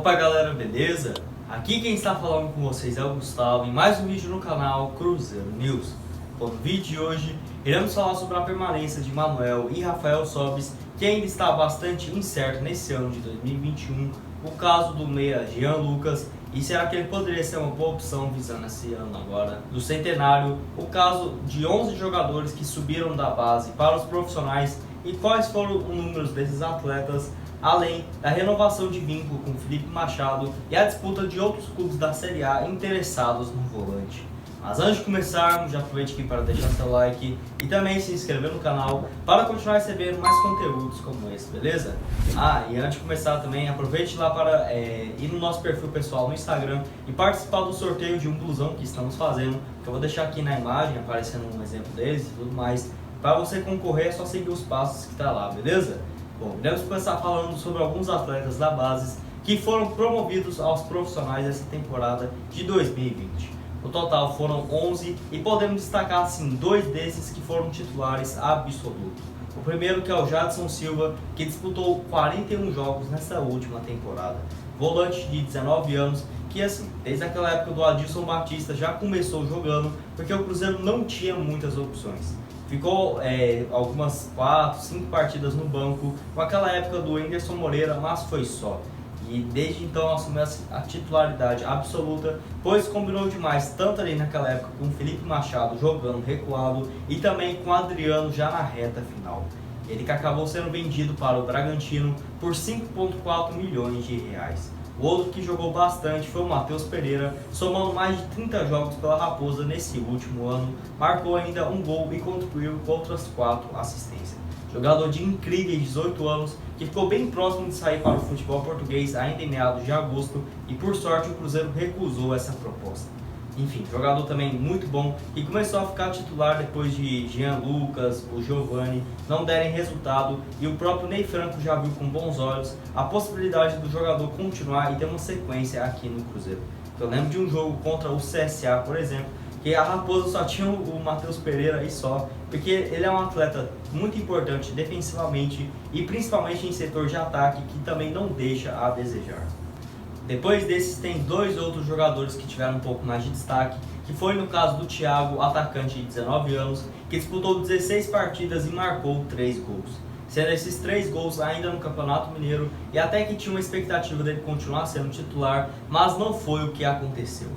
Opa galera, beleza? Aqui quem está falando com vocês é o Gustavo em mais um vídeo no canal Cruzeiro News. Bom, no vídeo de hoje iremos falar sobre a permanência de Manuel e Rafael Sobis, que ainda está bastante incerto nesse ano de 2021, o caso do meia Jean Lucas, e será que ele poderia ser uma boa opção visando esse ano agora do centenário, o caso de 11 jogadores que subiram da base para os profissionais e quais foram os números desses atletas, além da renovação de vínculo com Felipe Machado e a disputa de outros clubes da Série A interessados no volante. Mas antes de começarmos, já aproveite aqui para deixar seu like e também se inscrever no canal para continuar recebendo mais conteúdos como esse, beleza? E antes de começar também, aproveite lá para ir no nosso perfil pessoal no Instagram e participar do sorteio de um blusão que estamos fazendo, que eu vou deixar aqui na imagem, aparecendo um exemplo deles e tudo mais. Para você concorrer é só seguir os passos que está lá, beleza? Bom, iremos começar falando sobre alguns atletas da base que foram promovidos aos profissionais essa temporada de 2020. No total foram 11 e podemos destacar assim dois desses que foram titulares absolutos. O primeiro que é o Jadson Silva, que disputou 41 jogos nessa última temporada. Volante de 19 anos, que assim, desde aquela época do Adilson Batista já começou jogando, porque o Cruzeiro não tinha muitas opções. Ficou algumas 4, 5 partidas no banco com aquela época do Anderson Moreira, mas foi só. E desde então assumiu a titularidade absoluta, pois combinou demais, tanto ali naquela época com o Felipe Machado jogando recuado e também com o Adriano já na reta final. Ele que acabou sendo vendido para o Bragantino por 5,4 milhões de reais. O outro que jogou bastante foi o Matheus Pereira, somando mais de 30 jogos pela Raposa nesse último ano, marcou ainda um gol e contribuiu com outras 4 assistências. Jogador de incríveis 18 anos, que ficou bem próximo de sair para o futebol português ainda em meados de agosto e por sorte o Cruzeiro recusou essa proposta. Enfim, jogador também muito bom e começou a ficar titular depois de Jean Lucas, o Giovani não derem resultado e o próprio Ney Franco já viu com bons olhos a possibilidade do jogador continuar e ter uma sequência aqui no Cruzeiro. Eu lembro de um jogo contra o CSA, por exemplo, que a Raposa só tinha o Matheus Pereira e só, porque ele é um atleta muito importante defensivamente e principalmente em setor de ataque, que também não deixa a desejar. Depois desses tem dois outros jogadores que tiveram um pouco mais de destaque, que foi no caso do Thiago, atacante de 19 anos, que disputou 16 partidas e marcou 3 gols. Sendo esses 3 gols ainda no Campeonato Mineiro e até que tinha uma expectativa dele continuar sendo titular, mas não foi o que aconteceu.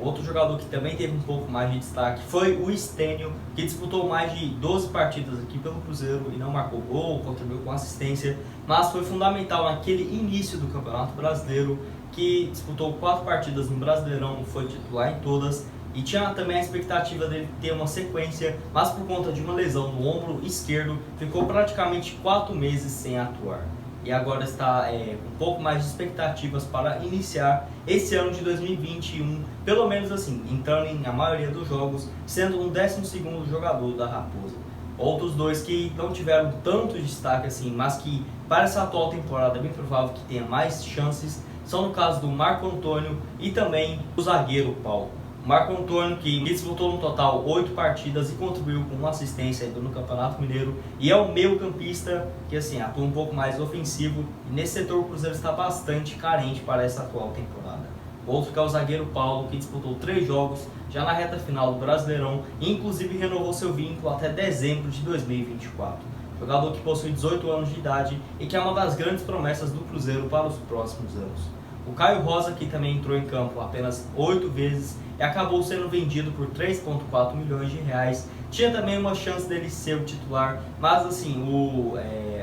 O outro jogador que também teve um pouco mais de destaque foi o Stênio, que disputou mais de 12 partidas aqui pelo Cruzeiro e não marcou gol, contribuiu com assistência, mas foi fundamental naquele início do Campeonato Brasileiro, que disputou 4 partidas no Brasileirão, foi titular em todas e tinha também a expectativa dele ter uma sequência, mas por conta de uma lesão no ombro esquerdo, ficou praticamente 4 meses sem atuar. E agora está com um pouco mais de expectativas para iniciar esse ano de 2021, pelo menos assim, entrando em a maioria dos jogos, sendo um 12º jogador da Raposa. Outros dois que não tiveram tanto destaque assim, mas que para essa atual temporada é bem provável que tenha mais chances, são no caso do Marco Antônio e também do zagueiro Paulo. Marco Antônio, que disputou no total 8 partidas e contribuiu com uma assistência ainda no Campeonato Mineiro, e é o meio-campista que assim atua um pouco mais ofensivo, e nesse setor o Cruzeiro está bastante carente para essa atual temporada. Outro que é o zagueiro Paulo, que disputou 3 jogos já na reta final do Brasileirão e inclusive renovou seu vínculo até dezembro de 2024. Jogador que possui 18 anos de idade e que é uma das grandes promessas do Cruzeiro para os próximos anos. O Caio Rosa, que também entrou em campo apenas 8 vezes e acabou sendo vendido por 3,4 milhões de reais. Tinha também uma chance dele ser o titular, mas assim, o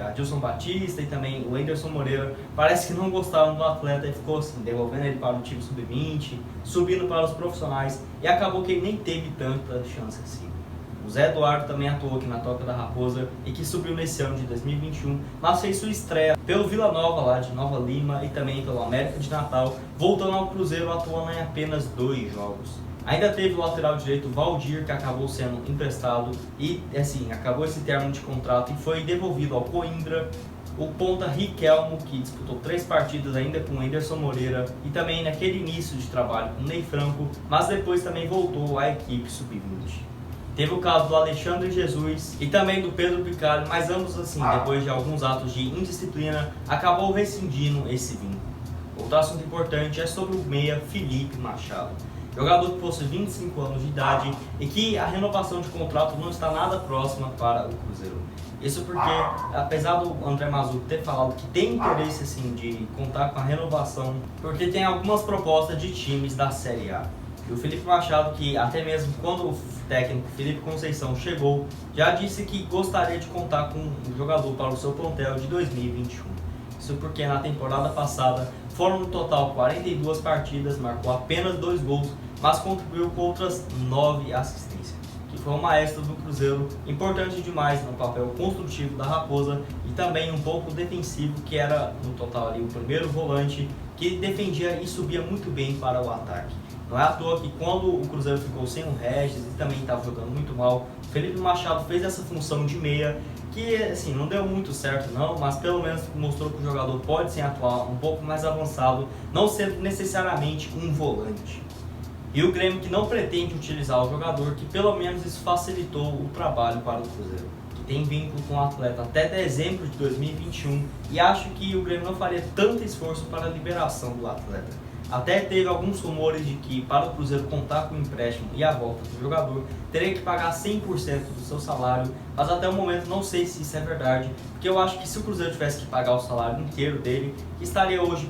Adilson Batista e também o Anderson Moreira parece que não gostaram do atleta e ficou assim, devolvendo ele para o time sub-20, subindo para os profissionais e acabou que ele nem teve tanta chance assim. O Zé Eduardo também atuou aqui na Toca da Raposa e que subiu nesse ano de 2021, mas fez sua estreia pelo Vila Nova lá de Nova Lima e também pelo América de Natal, voltando ao Cruzeiro atuando em apenas 2 jogos. Ainda teve o lateral direito Valdir, que acabou sendo emprestado e assim, acabou esse termo de contrato e foi devolvido ao Coimbra. O ponta Riquelmo, que disputou 3 partidas ainda com o Anderson Moreira e também naquele início de trabalho com o Ney Franco, mas depois também voltou à equipe sub-20. Teve o caso do Alexandre Jesus e também do Pedro Picalho, mas ambos assim, depois de alguns atos de indisciplina, acabou rescindindo esse vínculo. O Outro assunto importante é sobre o meia Felipe Machado. Jogador que possui 25 anos de idade e que a renovação de contrato não está nada próxima para o Cruzeiro. Isso porque, apesar do André Mazzucco ter falado que tem interesse assim, de contar com a renovação, porque tem algumas propostas de times da Série A. E o Felipe Machado, que até mesmo quando o técnico Felipe Conceição chegou, já disse que gostaria de contar com um jogador para o seu plantel de 2021. Isso porque na temporada passada foram no total 42 partidas, marcou apenas 2 gols, mas contribuiu com outras 9 assistências, que foi um maestro do Cruzeiro, importante demais no papel construtivo da Raposa e também um pouco defensivo, que era no total ali o primeiro volante que defendia e subia muito bem para o ataque. Não é à toa que quando o Cruzeiro ficou sem o Regis e também estava jogando muito mal, Felipe Machado fez essa função de meia, que assim, não deu muito certo não, mas pelo menos mostrou que o jogador pode sim atuar um pouco mais avançado, não sendo necessariamente um volante. E o Grêmio que não pretende utilizar o jogador, que pelo menos isso facilitou o trabalho para o Cruzeiro, que tem vínculo com o atleta até dezembro de 2021 e acho que o Grêmio não faria tanto esforço para a liberação do atleta. Até teve alguns rumores de que para o Cruzeiro contar com o empréstimo e a volta do jogador, teria que pagar 100% do seu salário, mas até o momento não sei se isso é verdade, porque eu acho que se o Cruzeiro tivesse que pagar o salário inteiro dele, estaria hoje,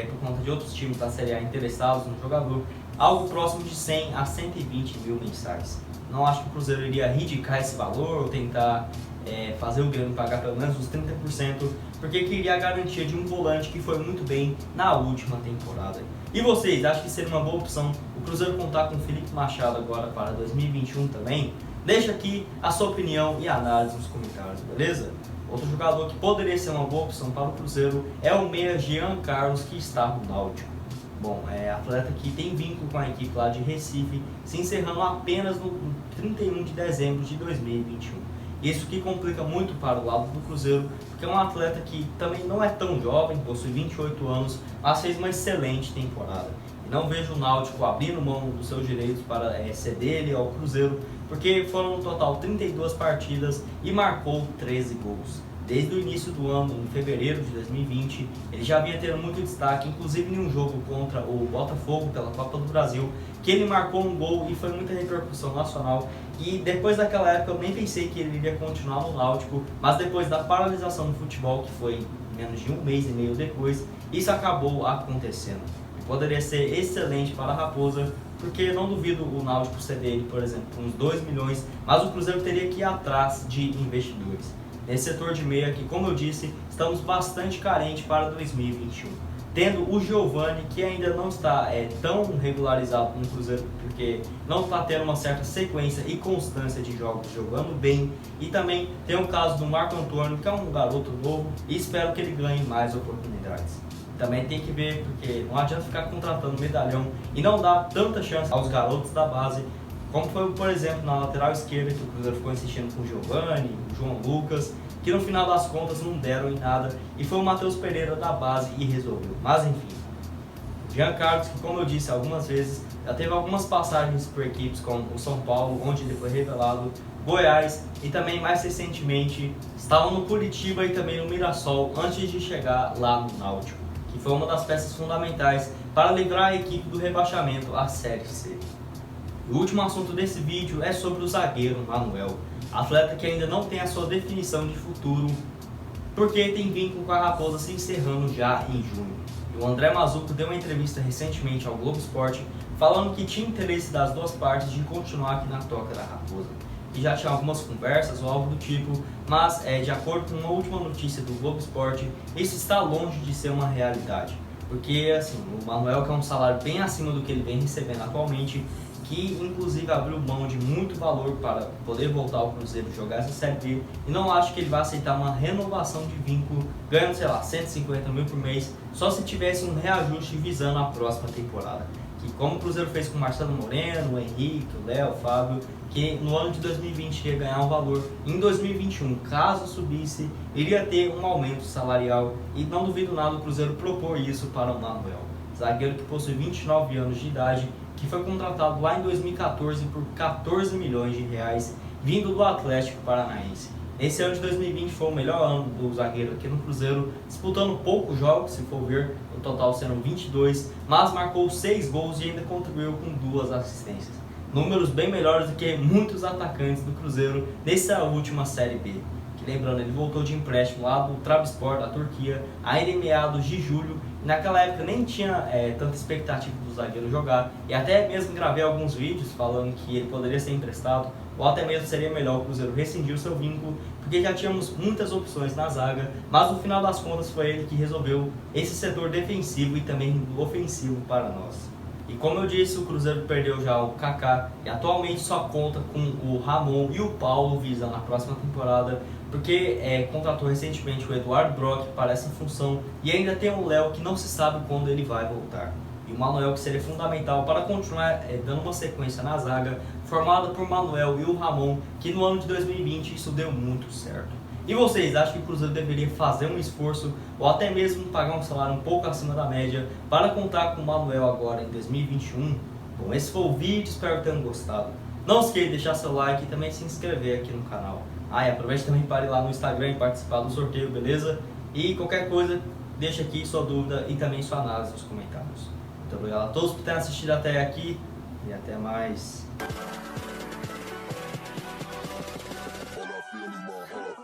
por conta de outros times da Série A interessados no jogador, algo próximo de 100 a 120 mil mensais. Não acho que o Cruzeiro iria ridicar esse valor ou tentar fazer o Grêmio pagar pelo menos os 30%, porque queria a garantia de um volante que foi muito bem na última temporada. E vocês, acham que seria uma boa opção o Cruzeiro contar com o Felipe Machado agora para 2021 também? Deixa aqui a sua opinião e análise nos comentários, beleza? Outro jogador que poderia ser uma boa opção para o Cruzeiro é o meia Jean Carlos, que está no Náutico. Bom, atleta que tem vínculo com a equipe lá de Recife, se encerrando apenas no 31 de dezembro de 2021. Isso que complica muito para o lado do Cruzeiro, porque é um atleta que também não é tão jovem, possui 28 anos, mas fez uma excelente temporada. E não vejo o Náutico abrindo mão dos seus direitos para ceder ele ao Cruzeiro, porque foram no total 32 partidas e marcou 13 gols. Desde o início do ano, em fevereiro de 2020, ele já vinha tendo muito destaque, inclusive em um jogo contra o Botafogo pela Copa do Brasil, que ele marcou um gol e foi muita repercussão nacional. E depois daquela época eu nem pensei que ele iria continuar no Náutico, mas depois da paralisação do futebol, que foi menos de um mês e meio depois, isso acabou acontecendo. E poderia ser excelente para a Raposa, porque não duvido o Náutico ceder ele, por exemplo, por uns 2 milhões, mas o Cruzeiro teria que ir atrás de investidores. Nesse setor de meia que, como eu disse, estamos bastante carentes para 2021. Tendo o Giovani, que ainda não está tão regularizado no Cruzeiro, porque não está tendo uma certa sequência e constância de jogos jogando bem. E também tem o caso do Marco Antônio, que é um garoto novo, e espero que ele ganhe mais oportunidades. Também tem que ver, porque não adianta ficar contratando medalhão e não dar tanta chance aos garotos da base, como foi, por exemplo, na lateral esquerda, que o Cruzeiro ficou insistindo com o Giovani, o João Lucas, que no final das contas não deram em nada, e foi o Matheus Pereira da base e resolveu. Mas enfim, o Jean Carlos, que como eu disse algumas vezes, já teve algumas passagens por equipes como o São Paulo, onde ele foi revelado, Goiás, e também mais recentemente estava no Curitiba e também no Mirassol, antes de chegar lá no Náutico, que foi uma das peças fundamentais para livrar a equipe do rebaixamento à Série C. O último assunto desse vídeo é sobre o zagueiro Manuel, atleta que ainda não tem a sua definição de futuro, porque tem vínculo com a Raposa se encerrando já em junho. E o André Mazzucco deu uma entrevista recentemente ao Globo Esporte, falando que tinha interesse das duas partes de continuar aqui na toca da Raposa. E já tinha algumas conversas ou algo do tipo, mas de acordo com uma última notícia do Globo Esporte, isso está longe de ser uma realidade. Porque assim, o Manuel, que é um salário bem acima do que ele vem recebendo atualmente, que inclusive abriu mão de muito valor para poder voltar ao Cruzeiro e jogar essa Série B, e não acho que ele vai aceitar uma renovação de vínculo ganhando, sei lá, 150 mil por mês, só se tivesse um reajuste visando a próxima temporada. Que como o Cruzeiro fez com o Marcelo Moreno, o Henrique, o Léo, o Fábio, que no ano de 2020 ia ganhar um valor, em 2021, caso subisse, iria ter um aumento salarial, e não duvido nada o Cruzeiro propor isso para o Manuel, zagueiro que possui 29 anos de idade, que foi contratado lá em 2014 por 14 milhões de reais, vindo do Atlético Paranaense. Esse ano de 2020 foi o melhor ano do zagueiro aqui no Cruzeiro, disputando poucos jogos, se for ver, o total sendo 22, mas marcou 6 gols e ainda contribuiu com 2 assistências. Números bem melhores do que muitos atacantes do Cruzeiro nessa última Série B. Que, lembrando, ele voltou de empréstimo lá do Trabzonspor, da Turquia, ainda em meados de julho. E naquela época nem tinha tanta expectativa do zagueiro jogar. E até mesmo gravei alguns vídeos falando que ele poderia ser emprestado, ou até mesmo seria melhor o Cruzeiro rescindir o seu vínculo, porque já tínhamos muitas opções na zaga, mas no final das contas foi ele que resolveu esse setor defensivo e também ofensivo para nós. E como eu disse, o Cruzeiro perdeu já o Kaká e atualmente só conta com o Ramon e o Paulo visando a próxima temporada, porque contratou recentemente o Eduardo Brock para essa função e ainda tem o Léo que não se sabe quando ele vai voltar. E o Manuel, que seria fundamental para continuar dando uma sequência na zaga, formada por Manuel e o Ramon, que no ano de 2020 isso deu muito certo. E vocês acham que o Cruzeiro deveria fazer um esforço ou até mesmo pagar um salário um pouco acima da média para contar com o Manuel agora em 2021? Bom, esse foi o vídeo, espero que tenham gostado. Não esqueça de deixar seu like e também se inscrever aqui no canal. E aproveite também para ir lá no Instagram e participar do sorteio, beleza? E qualquer coisa, deixa aqui sua dúvida e também sua análise nos comentários. Muito obrigado a todos por terem assistido até aqui e até mais. All I feel is my heart.